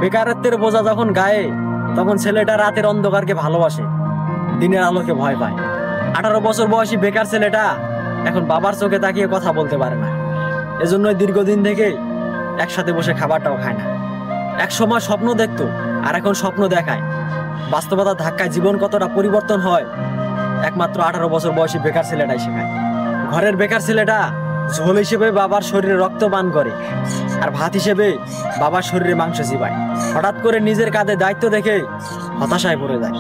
বেকারত্বের বোঝা যখন গায়ে, তখন ছেলেটা রাতের অন্ধকারকে ভালোবাসে, দিনের আলোকে ভয় পায়। 18 বছর বয়সী বেকার ছেলেটা এখন বাবার চোখে তাকিয়ে কথা বলতে পারে না। এজন্যই দীর্ঘদিন থেকে একসাথে বসে খাবারটাও খায় না। এক সময় স্বপ্ন দেখতো, আর এখন স্বপ্ন দেখায়। বাস্তবতার ধাক্কায় জীবন কতটা পরিবর্তন হয় একমাত্র 18 বছর বয়সী বেকার ছেলেটাই শেখায়। ঘরের বেকার ছেলেটা ঝোল হিসেবে বাবার শরীরে রক্ত পান করে, আর ভাত হিসেবে বাবার শরীরে মাংস চিবায়। হঠাৎ করে নিজের কাঁধে দায়িত্ব দেখে হতাশায় পড়ে যায়।